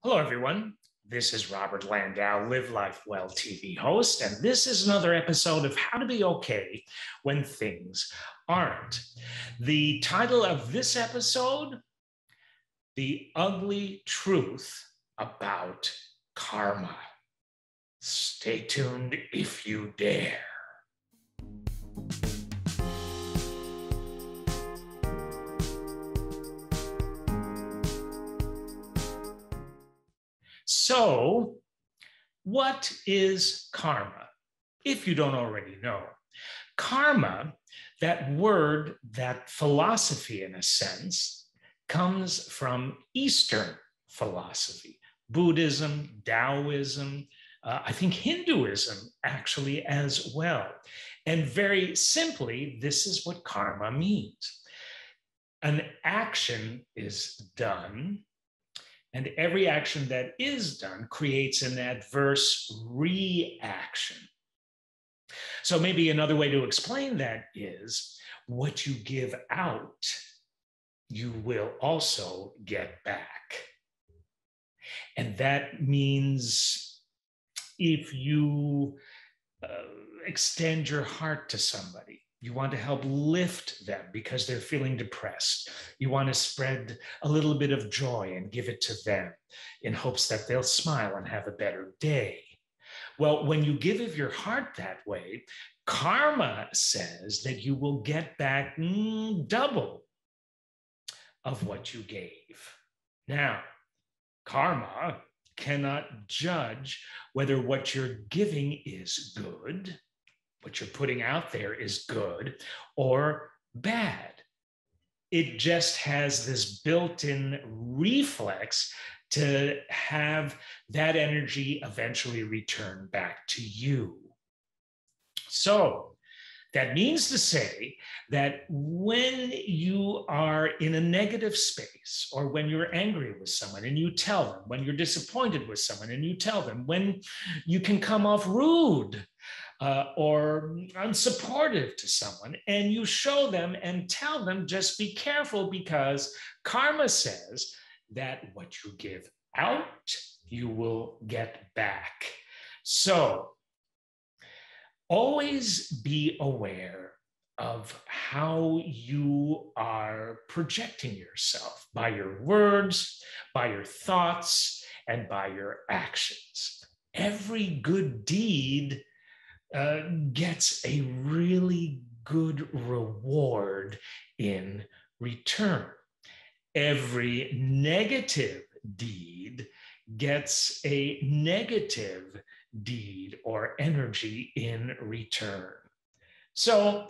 Hello, everyone. This is Robert Landau, Live Life Well TV host, and this is another episode of How to Be Okay When Things Aren't. The title of this episode, The Ugly Truth About Karma. Stay tuned if you dare. So, what is karma? If you don't already know, karma, that word, that philosophy in a sense, comes from Eastern philosophy, Buddhism, Taoism, I think Hinduism actually as well. And very simply, this is what karma means. An action is done, and every action that is done creates an adverse reaction. So maybe another way to explain that is what you give out, you will also get back. And that means if you extend your heart to somebody, you want to help lift them because they're feeling depressed. You want to spread a little bit of joy and give it to them in hopes that they'll smile and have a better day. Well, when you give of your heart that way, karma says that you will get back double of what you gave. Now, karma cannot judge whether what you're giving is good, what you're putting out there is good or bad. It just has this built-in reflex to have that energy eventually return back to you. So that means to say that when you are in a negative space, or when you're angry with someone and you tell them, when you're disappointed with someone and you tell them, when you can come off rude or unsupportive to someone, and you show them and tell them, just be careful, because karma says that what you give out, you will get back. So always be aware of how you are projecting yourself by your words, by your thoughts, and by your actions. Every good deed gets a really good reward in return. Every negative deed gets a negative deed or energy in return. So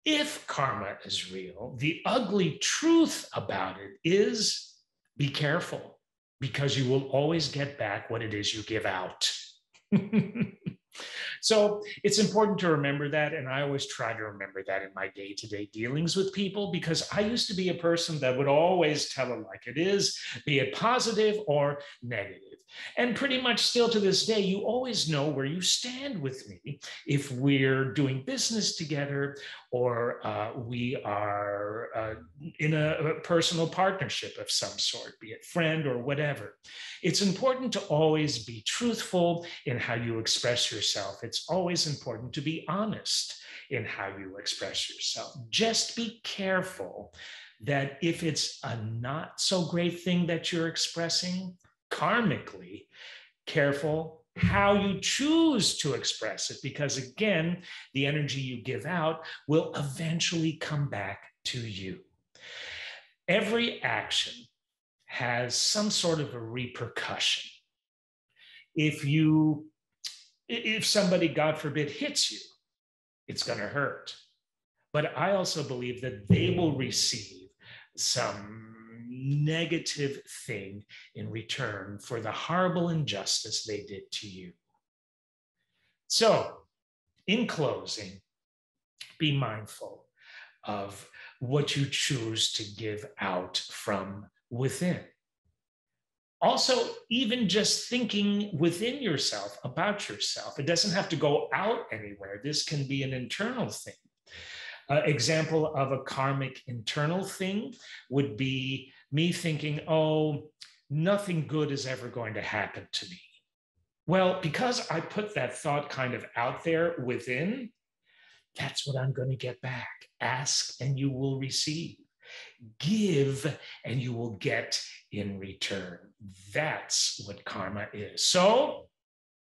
if karma is real, the ugly truth about it is be careful, because you will always get back what it is you give out. So it's important to remember that, and I always try to remember that in my day-to-day dealings with people, because I used to be a person that would always tell it like it is, be it positive or negative. And pretty much still to this day, you always know where you stand with me if we're doing business together, or we are in a personal partnership of some sort, be it friend or whatever. It's important to always be truthful in how you express yourself. It's always important to be honest in how you express yourself. Just be careful that if it's a not so great thing that you're expressing, karmically, careful how you choose to express it, because again, the energy you give out will eventually come back to you. Every action has some sort of a repercussion. If somebody, God forbid, hits you, it's going to hurt. But I also believe that they will receive some negative thing in return for the horrible injustice they did to you. So, in closing, be mindful of what you choose to give out from within. Also, even just thinking within yourself about yourself, it doesn't have to go out anywhere. This can be an internal thing. Example of a karmic internal thing would be me thinking, oh, nothing good is ever going to happen to me. Well, because I put that thought kind of out there within, that's what I'm going to get back. Ask and you will receive. Give and you will get in return. That's what karma is. So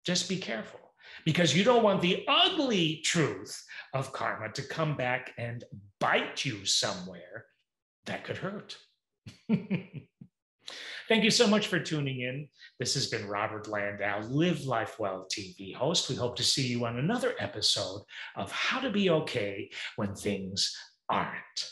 just be careful, because you don't want the ugly truth of karma to come back and bite you somewhere that could hurt. Thank you so much for tuning in. This has been Robert Landau, Live Life Well TV host. We hope to see you on another episode of How to Be Okay When Things Aren't.